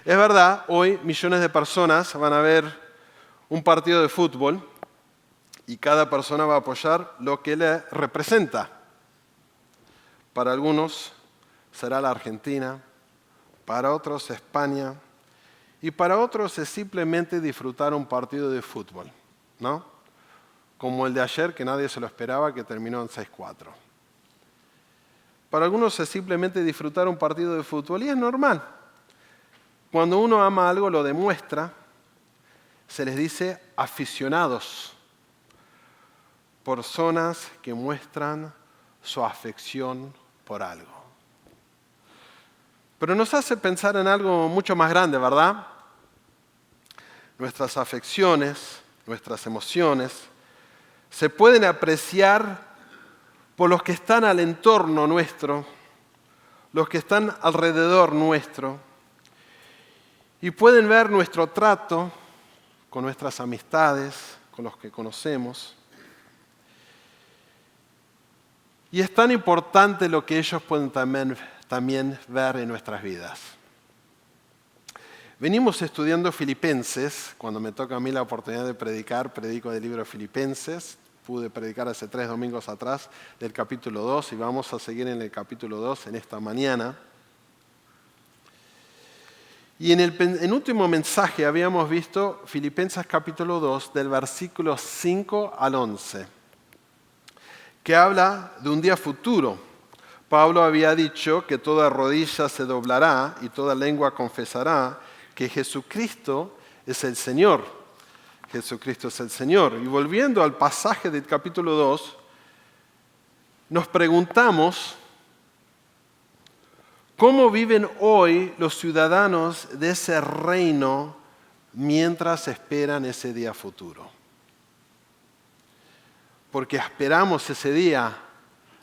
Es verdad, hoy millones de personas van a ver un partido de fútbol y cada persona va a apoyar lo que le representa. Para algunos será la Argentina, para otros España y para otros es simplemente disfrutar un partido de fútbol, ¿no? Como el de ayer que nadie se lo esperaba, que terminó en 6-4. Para algunos es simplemente disfrutar un partido de fútbol y es normal. Cuando uno ama algo lo demuestra, se les dice aficionados, personas que muestran su afección por algo. Pero nos hace pensar en algo mucho más grande, ¿verdad? Nuestras afecciones, nuestras emociones, se pueden apreciar por los que están al entorno nuestro, los que están alrededor nuestro, y pueden ver nuestro trato con nuestras amistades, con los que conocemos. Y es tan importante lo que ellos pueden también ver en nuestras vidas. Venimos estudiando Filipenses. Cuando me toca a mí la oportunidad de predicar, predico del libro de Filipenses. Pude predicar hace 3 domingos atrás del capítulo 2 y vamos a seguir en el capítulo 2 en esta mañana. Y en el último mensaje habíamos visto Filipenses capítulo 2 del versículo 5 al 11, que habla de un día futuro. Pablo había dicho que toda rodilla se doblará y toda lengua confesará que Jesucristo es el Señor. Jesucristo es el Señor. Y volviendo al pasaje del capítulo 2, nos preguntamos ¿cómo viven hoy los ciudadanos de ese reino mientras esperan ese día futuro? Porque esperamos ese día,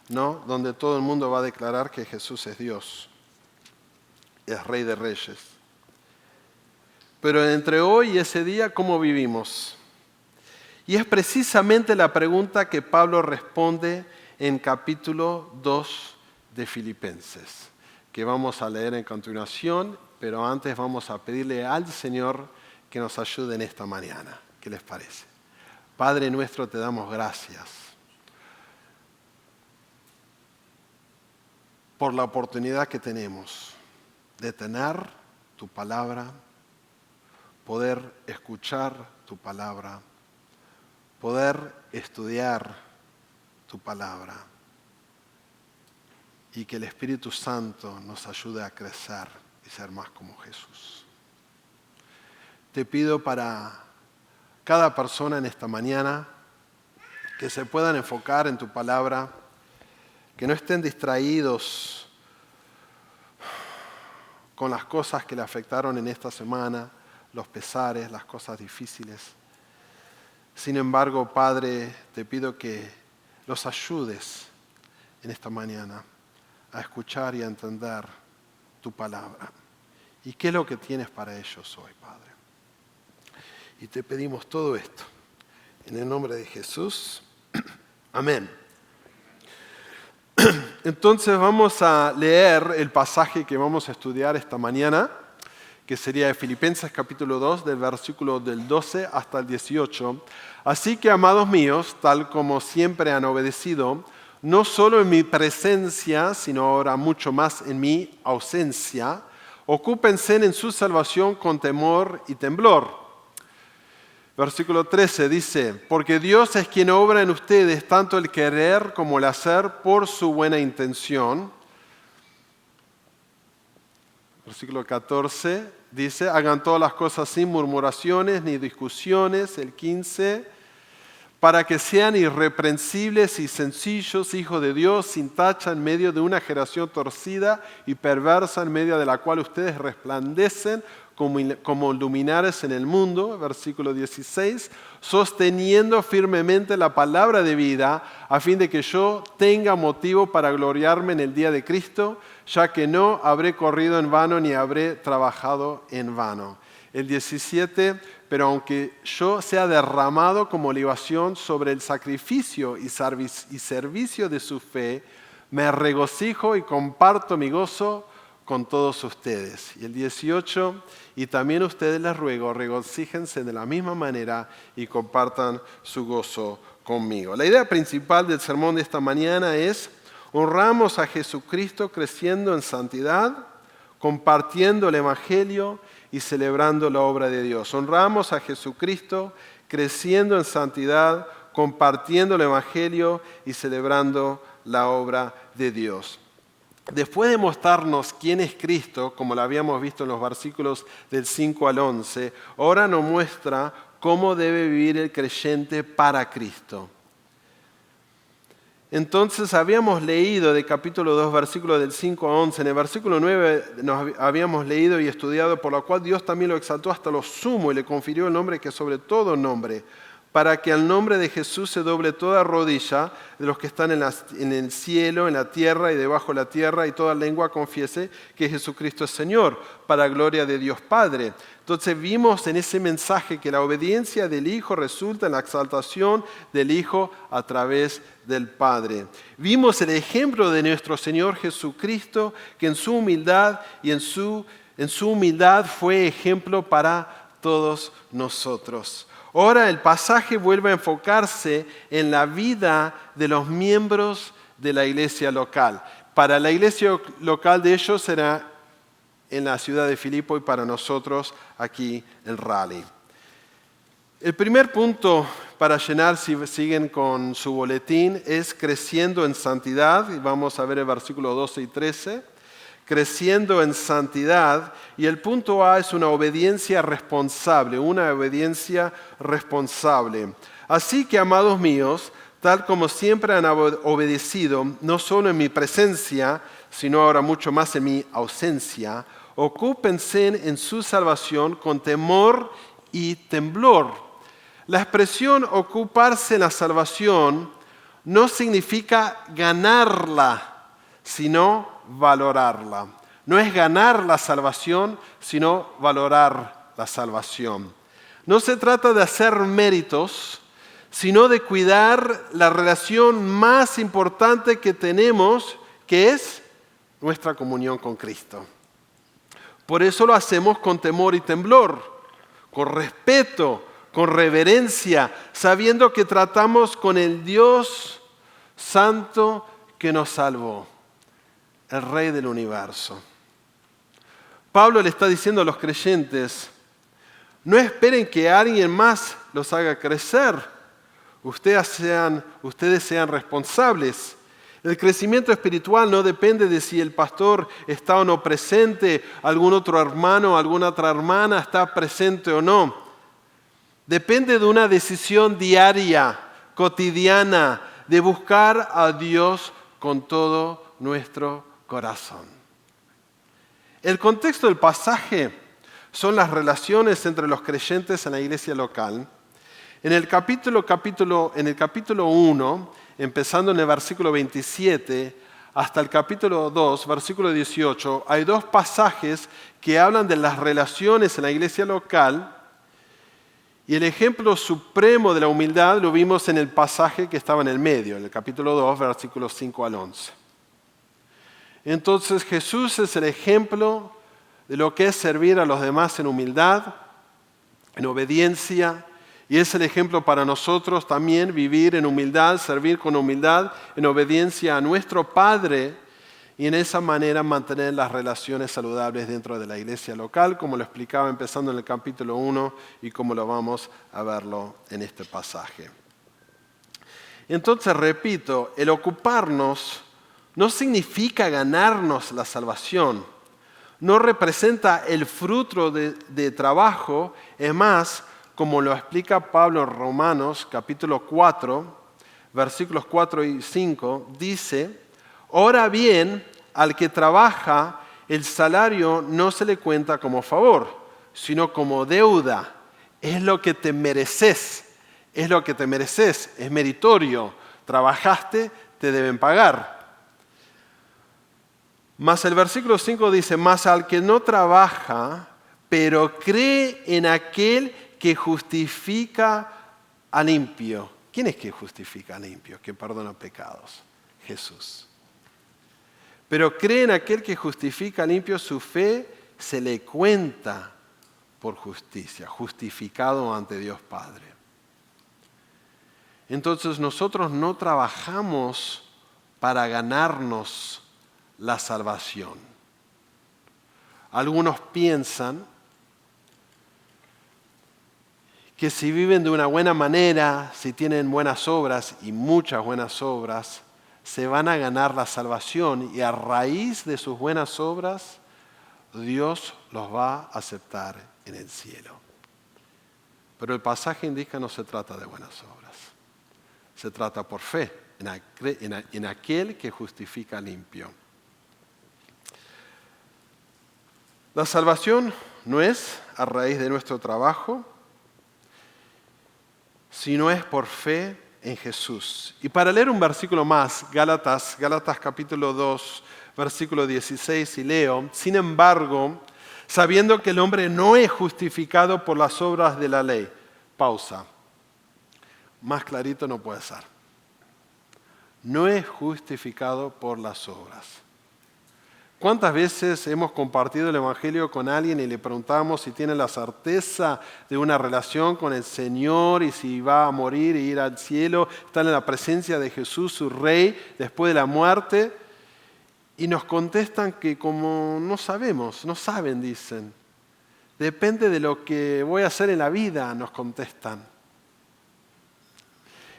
¿no? Donde todo el mundo va a declarar que Jesús es Dios, es Rey de Reyes. Pero entre hoy y ese día, ¿cómo vivimos? Y es precisamente la pregunta que Pablo responde en capítulo 2 de Filipenses, que vamos a leer en continuación, pero antes vamos a pedirle al Señor que nos ayude en esta mañana. ¿Qué les parece? Padre nuestro, te damos gracias por la oportunidad que tenemos de tener tu palabra, poder escuchar tu palabra, poder estudiar tu palabra y que el Espíritu Santo nos ayude a crecer y ser más como Jesús. Te pido para cada persona en esta mañana que se puedan enfocar en tu palabra, que no estén distraídos con las cosas que le afectaron en esta semana, los pesares, las cosas difíciles. Sin embargo, Padre, te pido que los ayudes en esta mañana a escuchar y a entender tu palabra. ¿Y qué es lo que tienes para ellos hoy, Padre? Y te pedimos todo esto en el nombre de Jesús. Amén. Entonces vamos a leer el pasaje que vamos a estudiar esta mañana, que sería de Filipenses capítulo 2, del versículo del 12 hasta el 18. Así que, amados míos, tal como siempre han obedecido, no solo en mi presencia, sino ahora mucho más en mi ausencia, ocúpense en su salvación con temor y temblor. Versículo 13 dice, porque Dios es quien obra en ustedes tanto el querer como el hacer por su buena intención. Versículo 14 dice, hagan todas las cosas sin murmuraciones ni discusiones. El 15, para que sean irreprensibles y sencillos, hijos de Dios, sin tacha en medio de una generación torcida y perversa, en medio de la cual ustedes resplandecen como luminares en el mundo. Versículo 16, sosteniendo firmemente la palabra de vida, a fin de que yo tenga motivo para gloriarme en el día de Cristo, ya que no habré corrido en vano ni habré trabajado en vano. El 17, pero aunque yo sea derramado como libación sobre el sacrificio y servicio de su fe, me regocijo y comparto mi gozo con todos ustedes. Y el 18, y también ustedes les ruego, regocíjense de la misma manera y compartan su gozo conmigo. La idea principal del sermón de esta mañana es: honramos a Jesucristo creciendo en santidad, compartiendo el Evangelio y celebrando la obra de Dios. Honramos a Jesucristo creciendo en santidad, compartiendo el Evangelio y celebrando la obra de Dios. Después de mostrarnos quién es Cristo, como lo habíamos visto en los versículos del 5 al 11, ahora nos muestra cómo debe vivir el creyente para Cristo. Entonces habíamos leído de capítulo 2, versículos del 5 a 11. En el versículo 9 nos habíamos leído y estudiado, por lo cual Dios también lo exaltó hasta lo sumo y le confirió el nombre que es sobre todo nombre, para que al nombre de Jesús se doble toda rodilla de los que están en el cielo, en la tierra y debajo de la tierra, y toda lengua confiese que Jesucristo es Señor, para gloria de Dios Padre. Entonces vimos en ese mensaje que la obediencia del Hijo resulta en la exaltación del Hijo a través del Padre. Vimos el ejemplo de nuestro Señor Jesucristo, que en su humildad fue ejemplo para todos nosotros. Ahora el pasaje vuelve a enfocarse en la vida de los miembros de la iglesia local. Para la iglesia local de ellos era en la ciudad de Filipo y para nosotros aquí en Raleigh. El primer punto para llenar, si siguen con su boletín, es creciendo en santidad. Y vamos a ver el versículo 12 y 13. Creciendo en santidad, y el punto A es una obediencia responsable, Así que, amados míos, tal como siempre han obedecido, no solo en mi presencia, sino ahora mucho más en mi ausencia, ocúpense en su salvación con temor y temblor. La expresión ocuparse en la salvación no significa ganarla, sino valorarla. No es ganar la salvación, sino valorar la salvación. No se trata de hacer méritos, sino de cuidar la relación más importante que tenemos, que es nuestra comunión con Cristo. Por eso lo hacemos con temor y temblor, con respeto, con reverencia, sabiendo que tratamos con el Dios Santo que nos salvó, el Rey del universo. Pablo le está diciendo a los creyentes: no esperen que alguien más los haga crecer. Ustedes sean responsables. El crecimiento espiritual no depende de si el pastor está o no presente, algún otro hermano o alguna otra hermana está presente o no. Depende de una decisión diaria, cotidiana, de buscar a Dios con todo nuestro corazón. El contexto del pasaje son las relaciones entre los creyentes en la iglesia local. En el capítulo 1, empezando en el versículo 27, hasta el capítulo 2, versículo 18, hay dos pasajes que hablan de las relaciones en la iglesia local, y el ejemplo supremo de la humildad lo vimos en el pasaje que estaba en el medio, en el capítulo 2, versículos 5 al 11. Entonces Jesús es el ejemplo de lo que es servir a los demás en humildad, en obediencia, y es el ejemplo para nosotros también vivir en humildad, servir con humildad, en obediencia a nuestro Padre, y en esa manera mantener las relaciones saludables dentro de la iglesia local, como lo explicaba empezando en el capítulo 1 y como lo vamos a verlo en este pasaje. Entonces, repito, el ocuparnos no significa ganarnos la salvación, no representa el fruto de trabajo, es más, como lo explica Pablo en Romanos capítulo 4, versículos 4 y 5, dice: ahora bien, al que trabaja, el salario no se le cuenta como favor, sino como deuda. Es lo que te mereces, es meritorio. Trabajaste, te deben pagar. Mas el versículo 5 dice: mas al que no trabaja, pero cree en aquel que justifica al impío. ¿Quién es que justifica al impío? Que perdona pecados. Jesús. Pero cree en aquel que justifica limpio, su fe se le cuenta por justicia, justificado ante Dios Padre. Entonces nosotros no trabajamos para ganarnos la salvación. Algunos piensan que si viven de una buena manera, si tienen buenas obras y muchas buenas obras, se van a ganar la salvación y a raíz de sus buenas obras, Dios los va a aceptar en el cielo. Pero el pasaje indica que no se trata de buenas obras. Se trata por fe en aquel que justifica limpio. La salvación no es a raíz de nuestro trabajo, sino es por fe en Jesús. Y para leer un versículo más, Gálatas capítulo 2, versículo 16, y leo: sin embargo, sabiendo que el hombre no es justificado por las obras de la ley. Pausa. Más clarito no puede ser. No es justificado por las obras. ¿Cuántas veces hemos compartido el Evangelio con alguien y le preguntamos si tiene la certeza de una relación con el Señor y si va a morir e ir al cielo, estar en la presencia de Jesús, su Rey, después de la muerte? Y nos contestan que como no sabemos, no saben, dicen. Depende de lo que voy a hacer en la vida, nos contestan.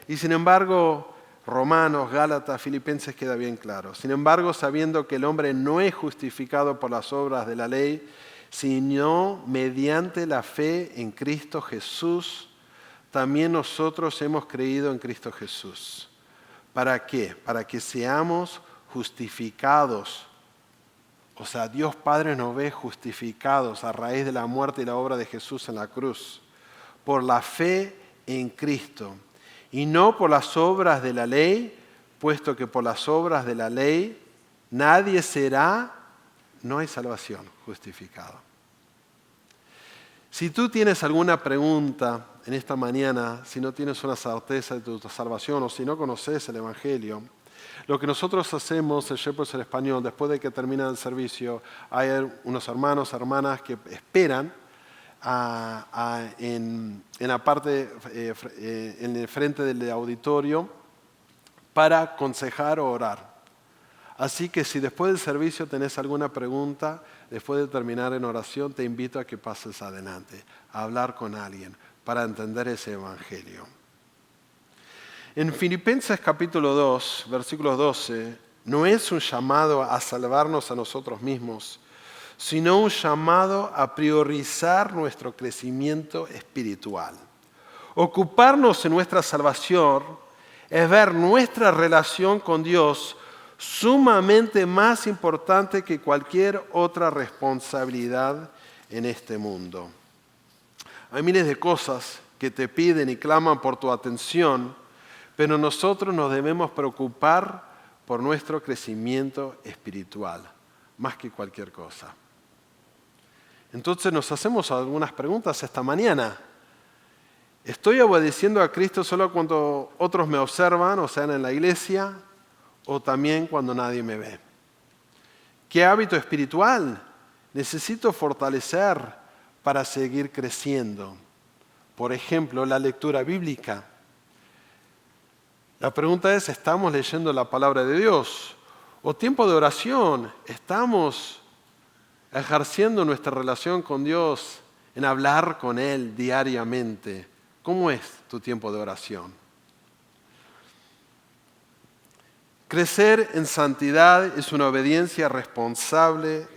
Y sin embargo, Romanos, Gálatas, Filipenses queda bien claro. Sin embargo, sabiendo que el hombre no es justificado por las obras de la ley, sino mediante la fe en Cristo Jesús, también nosotros hemos creído en Cristo Jesús. ¿Para qué? Para que seamos justificados. O sea, Dios Padre nos ve justificados a raíz de la muerte y la obra de Jesús en la cruz, por la fe en Cristo. Y no por las obras de la ley, puesto que por las obras de la ley nadie será, no hay salvación, justificado. Si tú tienes alguna pregunta en esta mañana, si no tienes una certeza de tu salvación o si no conoces el Evangelio, lo que nosotros hacemos en Shepherds en Español, después de que termina el servicio, hay unos hermanos, hermanas que esperan en la parte, en el frente del auditorio para aconsejar o orar. Así que si después del servicio tenés alguna pregunta, después de terminar en oración, te invito a que pases adelante, a hablar con alguien para entender ese evangelio. En Filipenses capítulo 2, versículo 12, no es un llamado a salvarnos a nosotros mismos, sino un llamado a priorizar nuestro crecimiento espiritual. Ocuparnos en nuestra salvación es ver nuestra relación con Dios sumamente más importante que cualquier otra responsabilidad en este mundo. Hay miles de cosas que te piden y claman por tu atención, pero nosotros nos debemos preocupar por nuestro crecimiento espiritual, más que cualquier cosa. Entonces nos hacemos algunas preguntas esta mañana. ¿Estoy obedeciendo a Cristo solo cuando otros me observan, o sean en la iglesia, o también cuando nadie me ve? ¿Qué hábito espiritual necesito fortalecer para seguir creciendo? Por ejemplo, la lectura bíblica. La pregunta es, ¿estamos leyendo la palabra de Dios? ¿O tiempo de oración? ¿Estamos ejerciendo nuestra relación con Dios en hablar con Él diariamente? ¿Cómo es tu tiempo de oración? Crecer en santidad es una obediencia responsable,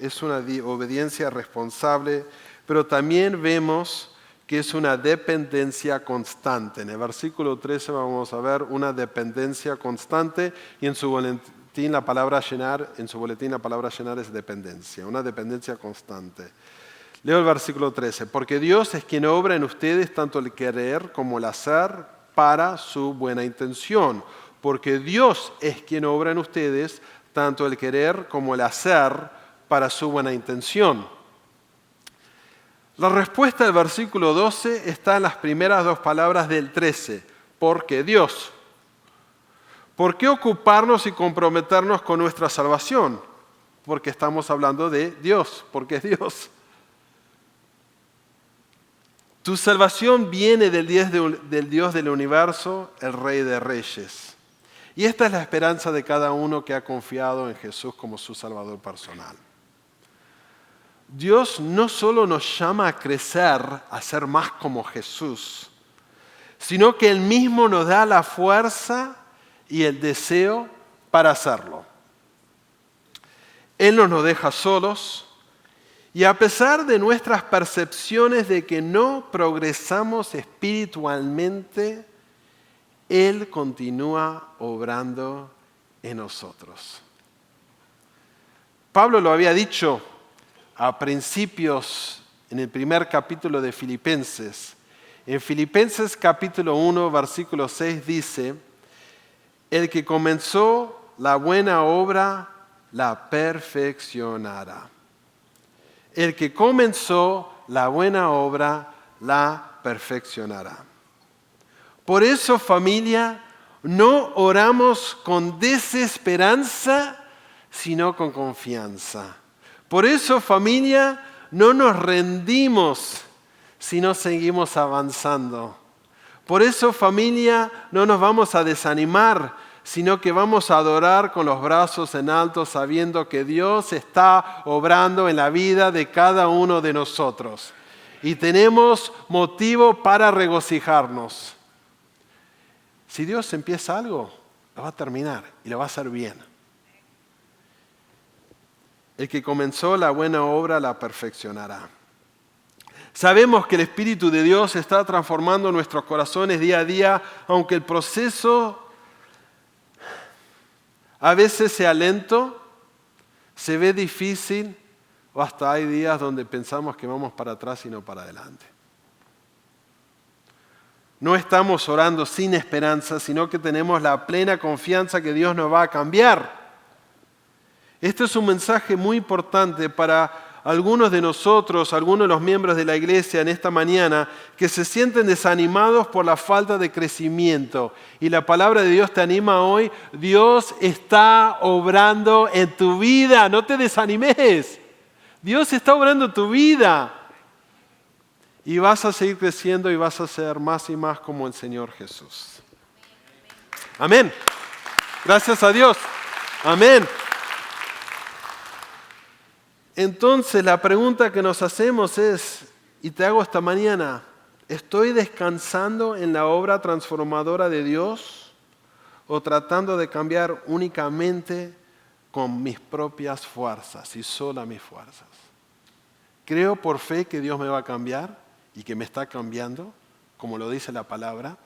pero también vemos que es una dependencia constante. En el versículo 13 vamos a ver una dependencia constante y en su boletín la palabra llenar es dependencia, una dependencia constante. Leo el versículo 13. Porque Dios es quien obra en ustedes tanto el querer como el hacer para su buena intención. Porque Dios es quien obra en ustedes tanto el querer como el hacer para su buena intención. La respuesta del versículo 12 está en las primeras dos palabras del 13. Porque Dios. ¿Por qué ocuparnos y comprometernos con nuestra salvación? porque estamos hablando de Dios, porque es Dios. Tu salvación viene del Dios del universo, el Rey de Reyes. Y esta es la esperanza de cada uno que ha confiado en Jesús como su Salvador personal. Dios no solo nos llama a crecer, a ser más como Jesús, sino que Él mismo nos da la fuerza y el deseo para hacerlo. Él no nos deja solos y a pesar de nuestras percepciones de que no progresamos espiritualmente, Él continúa obrando en nosotros. Pablo lo había dicho a principios en el primer capítulo de Filipenses. En Filipenses capítulo 1, versículo 6 dice, el que comenzó la buena obra la perfeccionará. El que comenzó la buena obra la perfeccionará. Por eso, familia, no oramos con desesperanza, sino con confianza. Por eso, familia, no nos rendimos, sino seguimos avanzando. Por eso, familia, no nos vamos a desanimar, sino que vamos a adorar con los brazos en alto, sabiendo que Dios está obrando en la vida de cada uno de nosotros. Y tenemos motivo para regocijarnos. Si Dios empieza algo, lo va a terminar y lo va a hacer bien. El que comenzó la buena obra la perfeccionará. Sabemos que el Espíritu de Dios está transformando nuestros corazones día a día, aunque el proceso a veces sea lento, se ve difícil o hasta hay días donde pensamos que vamos para atrás y no para adelante. No estamos orando sin esperanza, sino que tenemos la plena confianza que Dios nos va a cambiar. Este es un mensaje muy importante para algunos de nosotros, algunos de los miembros de la iglesia en esta mañana, que se sienten desanimados por la falta de crecimiento. Y la palabra de Dios te anima hoy. Dios está obrando en tu vida. No te desanimes. Dios está obrando en tu vida. Y vas a seguir creciendo y vas a ser más y más como el Señor Jesús. Amén. Gracias a Dios. Amén. Entonces la pregunta que nos hacemos es, y te hago esta mañana, ¿estoy descansando en la obra transformadora de Dios o tratando de cambiar únicamente con mis propias fuerzas y solo mis fuerzas? ¿Creo por fe que Dios me va a cambiar y que me está cambiando, como lo dice la palabra?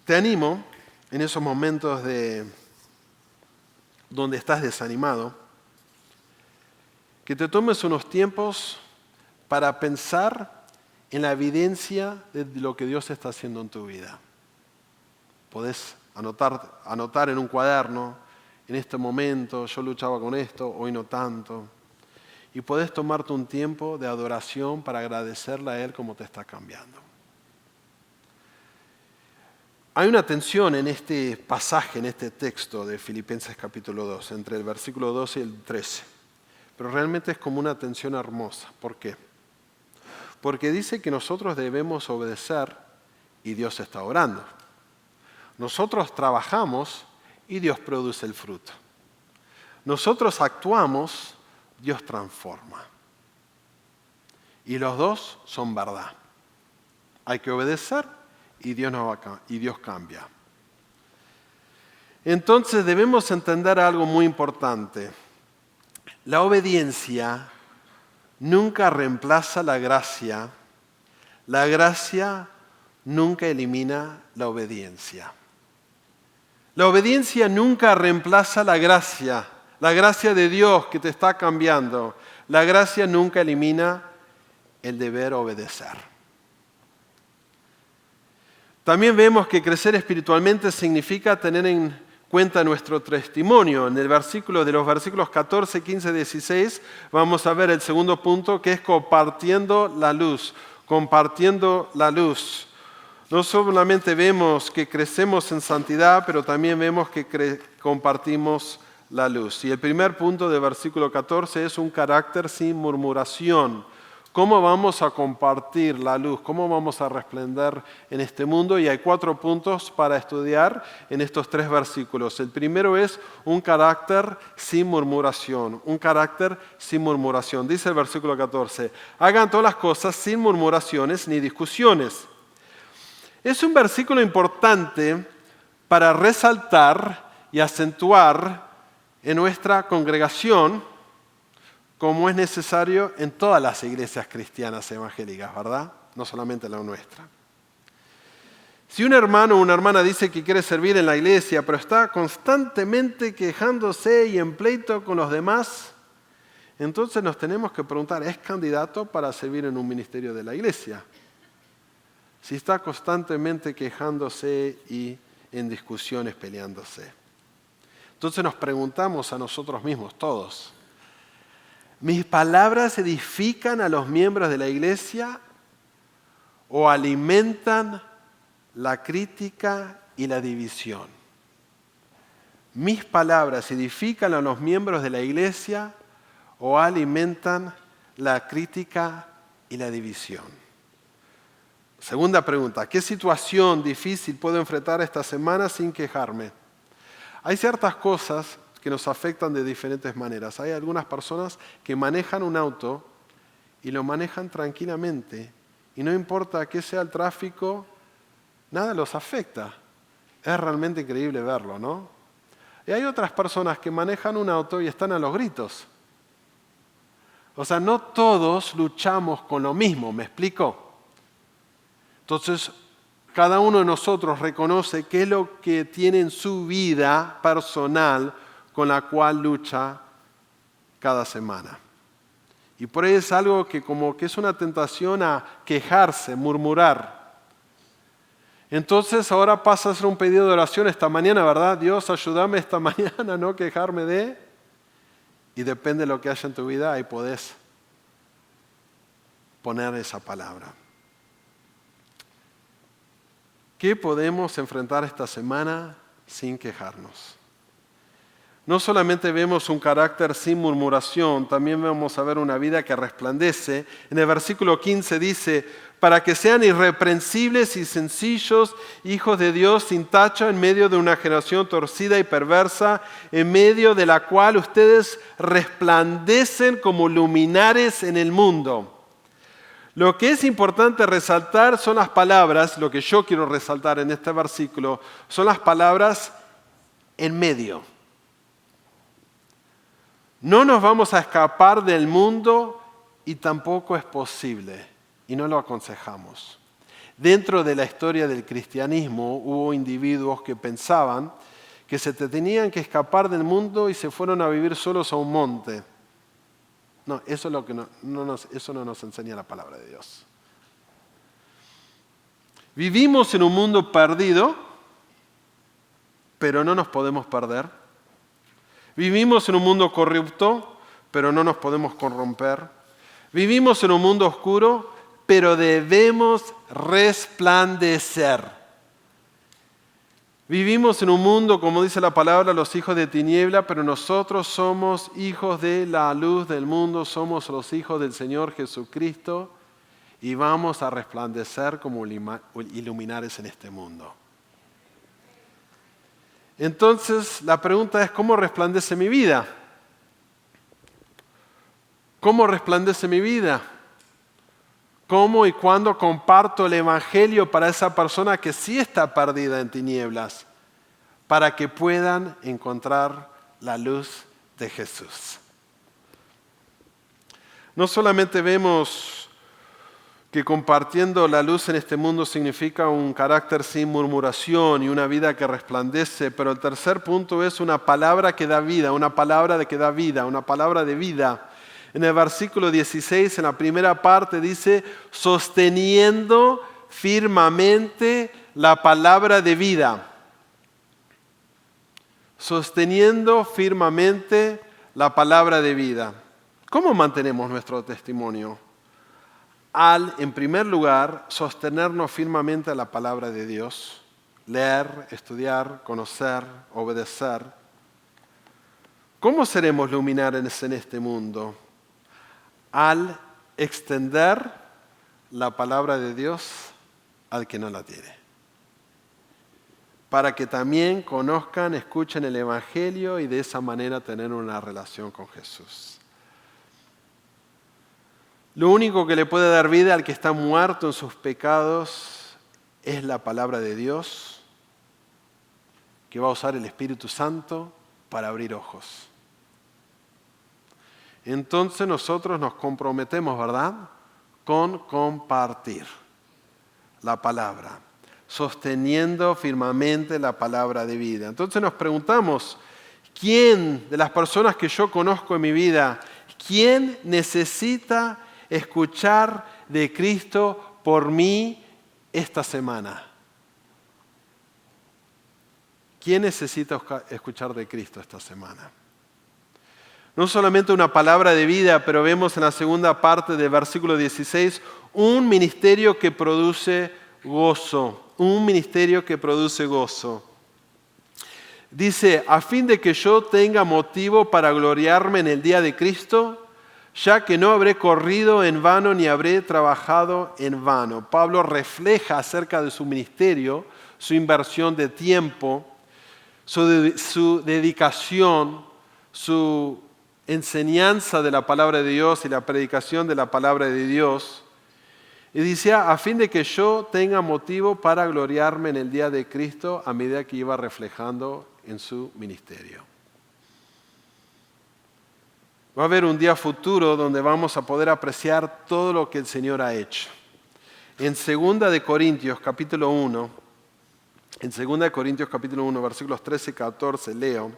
Te animo en esos momentos donde estás desanimado, que te tomes unos tiempos para pensar en la evidencia de lo que Dios está haciendo en tu vida. Podés anotar en un cuaderno, en este momento yo luchaba con esto, hoy no tanto. Y podés tomarte un tiempo de adoración para agradecerle a Él cómo te está cambiando. Hay una tensión en este pasaje, en este texto de Filipenses capítulo 2, entre el versículo 12 y el 13. Pero realmente es como una tensión hermosa. ¿Por qué? Porque dice que nosotros debemos obedecer y Dios está orando. Nosotros trabajamos y Dios produce el fruto. Nosotros actuamos, Dios transforma. Y los dos son verdad. Hay que obedecer y Dios cambia. Entonces debemos entender algo muy importante. La obediencia nunca reemplaza la gracia. La gracia nunca elimina la obediencia. La obediencia nunca reemplaza la gracia de Dios que te está cambiando. La gracia nunca elimina el deber obedecer. También vemos que crecer espiritualmente significa tener en cuenta nuestro testimonio. En el de los versículos 14, 15, 16 vamos a ver el segundo punto, que es compartiendo la luz. Compartiendo la luz. No solamente vemos que crecemos en santidad, pero también vemos que compartimos la luz. Y el primer punto del versículo 14 es un carácter sin murmuración. ¿Cómo vamos a compartir la luz? ¿Cómo vamos a resplandecer en este mundo? Y hay 4 puntos para estudiar en estos 3 versículos. El primero es un carácter sin murmuración. Un carácter sin murmuración. Dice el versículo 14, hagan todas las cosas sin murmuraciones ni discusiones. Es un versículo importante para resaltar y acentuar en nuestra congregación, como es necesario en todas las iglesias cristianas evangélicas, ¿verdad? No solamente la nuestra. Si un hermano o una hermana dice que quiere servir en la iglesia, pero está constantemente quejándose y en pleito con los demás, entonces nos tenemos que preguntar, ¿es candidato para servir en un ministerio de la iglesia? Si está constantemente quejándose y en discusiones peleándose. Entonces nos preguntamos a nosotros mismos, todos, ¿mis palabras edifican a los miembros de la iglesia o alimentan la crítica y la división? ¿Mis palabras edifican a los miembros de la iglesia o alimentan la crítica y la división? Segunda pregunta, ¿qué situación difícil puedo enfrentar esta semana sin quejarme? Hay ciertas cosas que nos afectan de diferentes maneras. Hay algunas personas que manejan un auto y lo manejan tranquilamente y no importa qué sea el tráfico, nada los afecta. Es realmente increíble verlo, ¿no? Y hay otras personas que manejan un auto y están a los gritos. O sea, no todos luchamos con lo mismo, ¿me explico? Entonces, cada uno de nosotros reconoce qué es lo que tiene en su vida personal con la cual lucha cada semana. Y por ahí es algo que como que es una tentación a quejarse, murmurar. Entonces ahora pasa a ser un pedido de oración esta mañana, ¿verdad? Dios, ayúdame esta mañana a no quejarme de... Y depende de lo que haya en tu vida, ahí podés poner esa palabra. ¿Qué podemos enfrentar esta semana sin quejarnos? No solamente vemos un carácter sin murmuración, también vamos a ver una vida que resplandece. En el versículo 15 dice, para que sean irreprensibles y sencillos, hijos de Dios sin tacha en medio de una generación torcida y perversa, en medio de la cual ustedes resplandecen como luminares en el mundo. Lo que es importante resaltar son las palabras, lo que yo quiero resaltar en este versículo, son las palabras en medio. No nos vamos a escapar del mundo y tampoco es posible, y no lo aconsejamos. Dentro de la historia del cristianismo hubo individuos que pensaban que se tenían que escapar del mundo y se fueron a vivir solos a un monte. No, eso es lo que eso no nos enseña la palabra de Dios. Vivimos en un mundo perdido, pero no nos podemos perder. Vivimos en un mundo corrupto, pero no nos podemos corromper. Vivimos en un mundo oscuro, pero debemos resplandecer. Vivimos en un mundo, como dice la palabra, los hijos de tiniebla, pero nosotros somos hijos de la luz del mundo, somos los hijos del Señor Jesucristo y vamos a resplandecer como iluminares en este mundo. Entonces, la pregunta es, ¿cómo resplandece mi vida? ¿Cómo resplandece mi vida? ¿Cómo y cuándo comparto el Evangelio para esa persona que sí está perdida en tinieblas, para que puedan encontrar la luz de Jesús? No solamente vemos que compartiendo la luz en este mundo significa un carácter sin murmuración y una vida que resplandece, pero el tercer punto es una palabra que da vida, una palabra que da vida, una palabra de vida. En el versículo 16, en la primera parte, dice, sosteniendo firmemente la palabra de vida. Sosteniendo firmemente la palabra de vida. ¿Cómo mantenemos nuestro testimonio? en primer lugar, sostenernos firmemente a la palabra de Dios, leer, estudiar, conocer, obedecer. ¿Cómo seremos luminares en este mundo? Al extender la palabra de Dios al que no la tiene. Para que también conozcan, escuchen el Evangelio y de esa manera tener una relación con Jesús. Lo único que le puede dar vida al que está muerto en sus pecados es la palabra de Dios, que va a usar el Espíritu Santo para abrir ojos. Entonces nosotros nos comprometemos, ¿verdad?, con compartir la palabra, sosteniendo firmemente la palabra de vida. Entonces nos preguntamos, ¿quién de las personas que yo conozco en mi vida, quién necesita escuchar de Cristo por mí esta semana? ¿Quién necesita escuchar de Cristo esta semana? No solamente una palabra de vida, pero vemos en la segunda parte del versículo 16 un ministerio que produce gozo. Un ministerio que produce gozo. Dice, a fin de que yo tenga motivo para gloriarme en el día de Cristo, ya que no habré corrido en vano ni habré trabajado en vano. Pablo refleja acerca de su ministerio, su inversión de tiempo, su dedicación, su enseñanza de la palabra de Dios y la predicación de la palabra de Dios. Y dice, a fin de que yo tenga motivo para gloriarme en el día de Cristo a medida que iba reflejando en su ministerio. Va a haber un día futuro donde vamos a poder apreciar todo lo que el Señor ha hecho. En 2 Corintios capítulo 1, versículos 13 y 14, leo,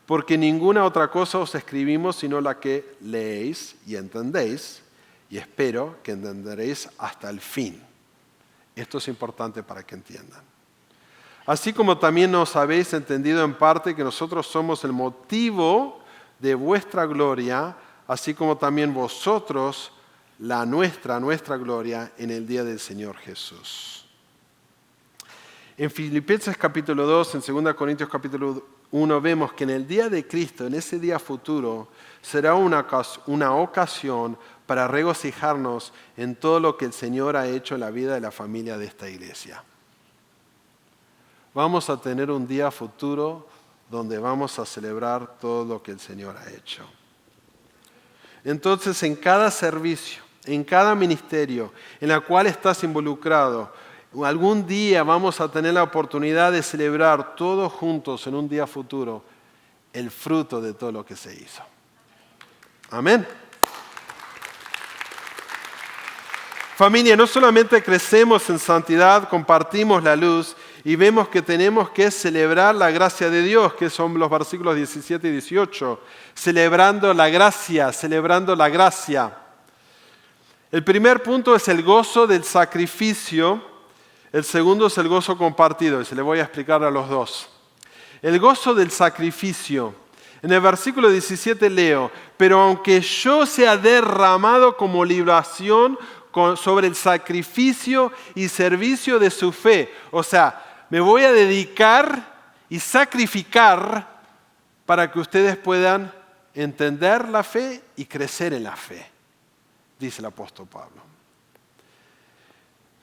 porque ninguna otra cosa os escribimos sino la que leéis y entendéis, y espero que entenderéis hasta el fin. Esto es importante para que entiendan. Así como también nos habéis entendido en parte que nosotros somos el motivo de vuestra gloria, así como también vosotros la nuestra gloria en el día del Señor Jesús. En Filipenses capítulo 2, en 2 Corintios capítulo 1, vemos que en el día de Cristo, en ese día futuro, será una ocasión para regocijarnos en todo lo que el Señor ha hecho en la vida de la familia de esta iglesia. Vamos a tener un día futuro donde vamos a celebrar todo lo que el Señor ha hecho. Entonces, en cada servicio, en cada ministerio en el cual estás involucrado, algún día vamos a tener la oportunidad de celebrar todos juntos en un día futuro el fruto de todo lo que se hizo. Amén. Familia, no solamente crecemos en santidad, compartimos la luz y vemos que tenemos que celebrar la gracia de Dios, que son los versículos 17 y 18. Celebrando la gracia. El primer punto es el gozo del sacrificio. El segundo es el gozo compartido, y se le voy a explicar a los dos. El gozo del sacrificio. En el versículo 17 leo, pero aunque yo sea derramado como libación sobre el sacrificio y servicio de su fe, o sea, me voy a dedicar y sacrificar para que ustedes puedan entender la fe y crecer en la fe, dice el apóstol Pablo.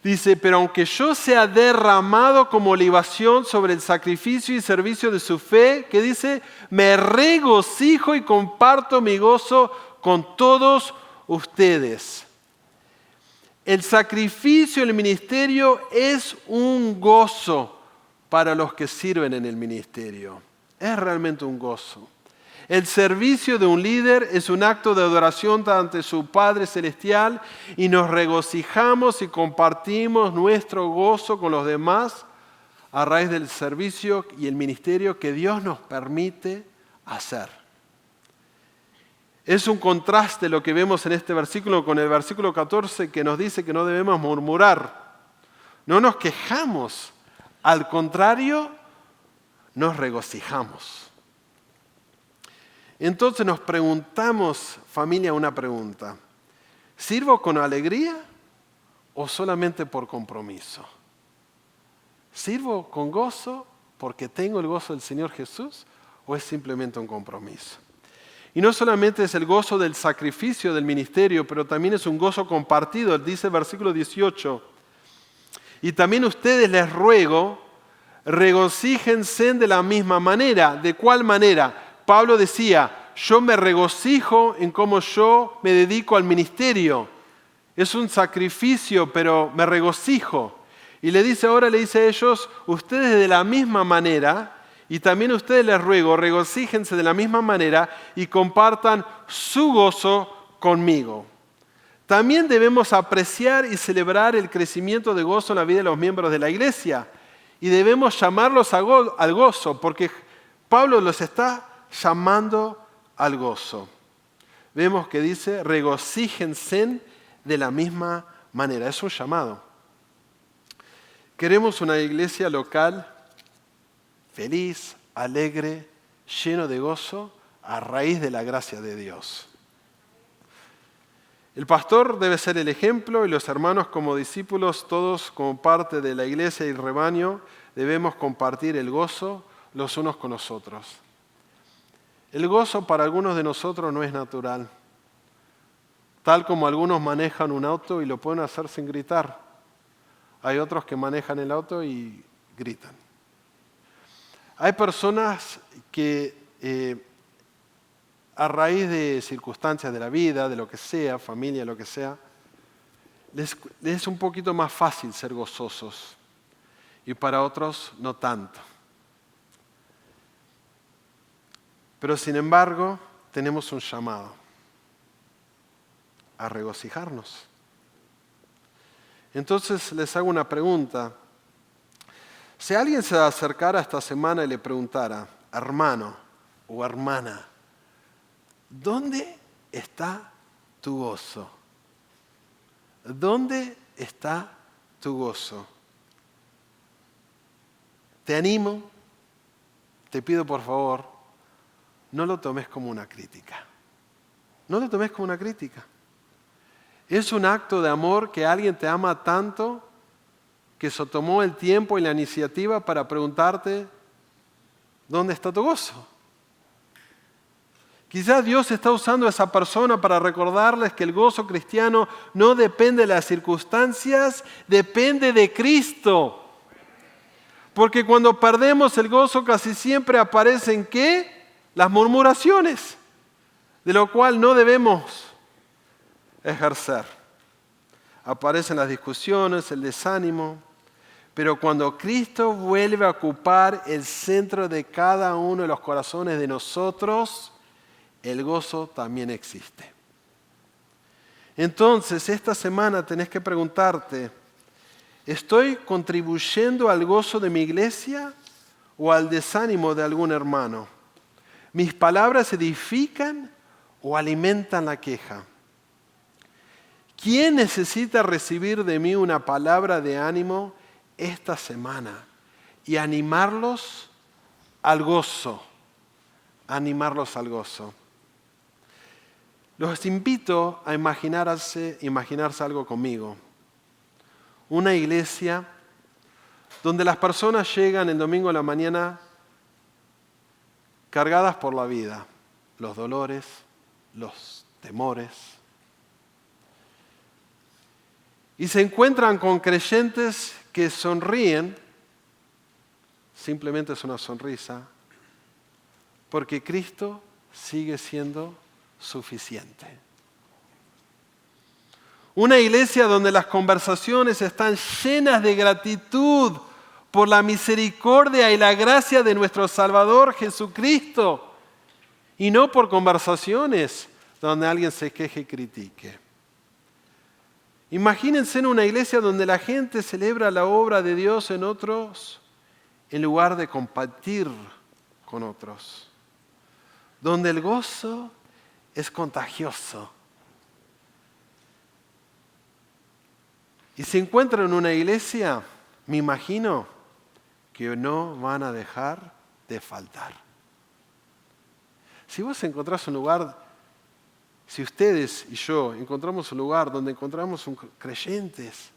Dice, pero aunque yo sea derramado como libación sobre el sacrificio y servicio de su fe, ¿qué dice? Me regocijo y comparto mi gozo con todos ustedes. El sacrificio, el ministerio es un gozo para los que sirven en el ministerio. Es realmente un gozo. El servicio de un líder es un acto de adoración ante su Padre Celestial y nos regocijamos y compartimos nuestro gozo con los demás a raíz del servicio y el ministerio que Dios nos permite hacer. Es un contraste lo que vemos en este versículo con el versículo 14 que nos dice que no debemos murmurar. No nos quejamos, al contrario, nos regocijamos. Entonces nos preguntamos, familia, una pregunta. ¿Sirvo con alegría o solamente por compromiso? ¿Sirvo con gozo porque tengo el gozo del Señor Jesús o es simplemente un compromiso? Y no solamente es el gozo del sacrificio del ministerio, pero también es un gozo compartido. Dice el versículo 18, y también ustedes les ruego, regocíjense de la misma manera. ¿De cuál manera? Pablo decía, yo me regocijo en cómo yo me dedico al ministerio. Es un sacrificio, pero me regocijo. Y ahora le dice a ellos, ustedes de la misma manera, y también a ustedes les ruego, regocíjense de la misma manera y compartan su gozo conmigo. También debemos apreciar y celebrar el crecimiento de gozo en la vida de los miembros de la iglesia. Y debemos llamarlos al gozo, porque Pablo los está llamando al gozo. Vemos que dice, regocíjense de la misma manera. Es un llamado. Queremos una iglesia local feliz, alegre, lleno de gozo, a raíz de la gracia de Dios. El pastor debe ser el ejemplo y los hermanos como discípulos, todos como parte de la iglesia y el rebaño, debemos compartir el gozo los unos con los otros. El gozo para algunos de nosotros no es natural, tal como algunos manejan un auto y lo pueden hacer sin gritar. Hay otros que manejan el auto y gritan. Hay personas que a raíz de circunstancias de la vida, de lo que sea, familia, lo que sea, les es un poquito más fácil ser gozosos y para otros no tanto. Pero sin embargo, tenemos un llamado a regocijarnos. Entonces les hago una pregunta. Si alguien se acercara esta semana y le preguntara, hermano o hermana, ¿dónde está tu gozo? ¿Dónde está tu gozo? Te animo, te pido por favor, no lo tomes como una crítica. No lo tomes como una crítica. Es un acto de amor que alguien te ama tanto que se tomó el tiempo y la iniciativa para preguntarte, ¿dónde está tu gozo? Quizás Dios está usando a esa persona para recordarles que el gozo cristiano no depende de las circunstancias, depende de Cristo. Porque cuando perdemos el gozo casi siempre aparecen ¿qué? Las murmuraciones, de lo cual no debemos ejercer. Aparecen las discusiones, el desánimo. Pero cuando Cristo vuelve a ocupar el centro de cada uno de los corazones de nosotros, el gozo también existe. Entonces, esta semana tenés que preguntarte, ¿estoy contribuyendo al gozo de mi iglesia o al desánimo de algún hermano? ¿Mis palabras edifican o alimentan la queja? ¿Quién necesita recibir de mí una palabra de ánimo esta semana y animarlos al gozo? Animarlos al gozo. Los invito a imaginarse algo conmigo. Una iglesia donde las personas llegan el domingo a la mañana cargadas por la vida, los dolores, los temores. Y se encuentran con creyentes que sonríen, simplemente es una sonrisa, porque Cristo sigue siendo suficiente. Una iglesia donde las conversaciones están llenas de gratitud por la misericordia y la gracia de nuestro Salvador Jesucristo, y no por conversaciones donde alguien se queje y critique. Imagínense en una iglesia donde la gente celebra la obra de Dios en otros en lugar de compartir con otros. Donde el gozo es contagioso. Y si encuentran una iglesia, me imagino que no van a dejar de faltar. Si vos encontrás un lugar, si ustedes y yo encontramos un lugar donde encontramos creyentes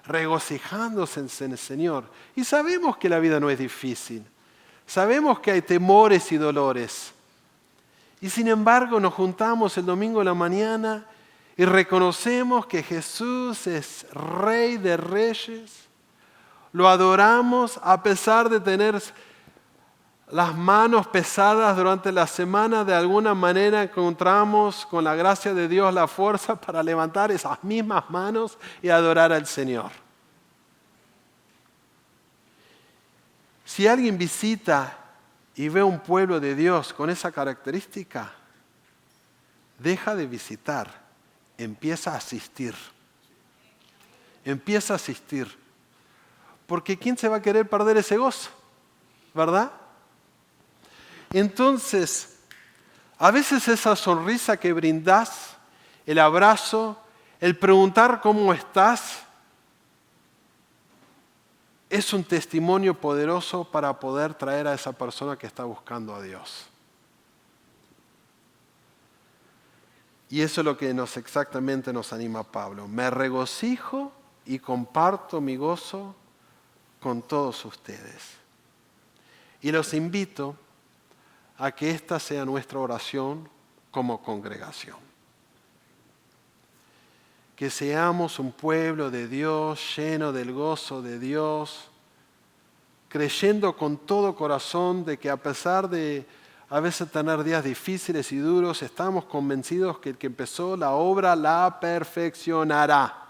regocijándose en el Señor. Y sabemos que la vida no es difícil. Sabemos que hay temores y dolores. Y sin embargo nos juntamos el domingo en la mañana y reconocemos que Jesús es Rey de Reyes. Lo adoramos a pesar de tener las manos pesadas durante la semana. De alguna manera encontramos con la gracia de Dios la fuerza para levantar esas mismas manos y adorar al Señor. Si alguien visita y ve un pueblo de Dios con esa característica, deja de visitar, empieza a asistir. Empieza a asistir. Porque ¿quién se va a querer perder ese gozo? ¿Verdad? Entonces, a veces esa sonrisa que brindás, el abrazo, el preguntar cómo estás, es un testimonio poderoso para poder traer a esa persona que está buscando a Dios. Y eso es lo que exactamente nos anima Pablo. Me regocijo y comparto mi gozo con todos ustedes. Y los invito a que esta sea nuestra oración como congregación. Que seamos un pueblo de Dios lleno del gozo de Dios, creyendo con todo corazón de que a pesar de a veces tener días difíciles y duros, estamos convencidos que el que empezó la obra la perfeccionará.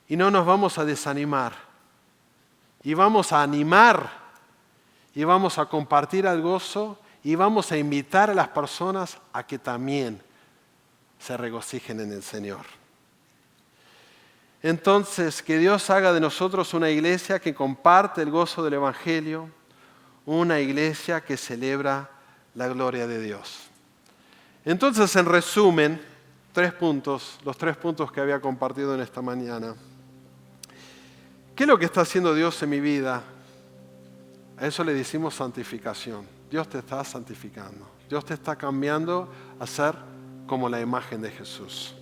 Y no nos vamos a desanimar. Y vamos a animar. Y vamos a compartir el gozo. Y vamos a invitar a las personas a que también se regocijen en el Señor. Entonces, que Dios haga de nosotros una iglesia que comparte el gozo del Evangelio, una iglesia que celebra la gloria de Dios. Entonces, en resumen, 3 puntos, los 3 puntos que había compartido en esta mañana. ¿Qué es lo que está haciendo Dios en mi vida? A eso le decimos santificación. Dios te está santificando. Dios te está cambiando a ser como la imagen de Jesús.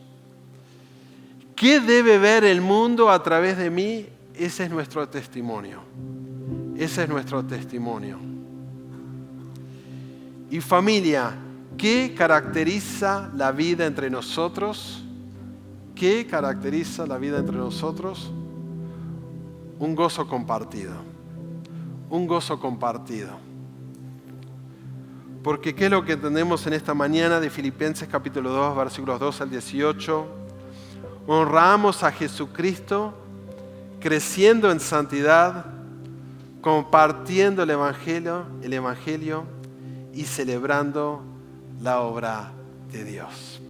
¿Qué debe ver el mundo a través de mí? Ese es nuestro testimonio. Ese es nuestro testimonio. Y familia, ¿qué caracteriza la vida entre nosotros? ¿Qué caracteriza la vida entre nosotros? Un gozo compartido. Un gozo compartido. Porque ¿qué es lo que entendemos en esta mañana de Filipenses capítulo 2, versículos 2 al 18? Honramos a Jesucristo creciendo en santidad, compartiendo el Evangelio y celebrando la obra de Dios.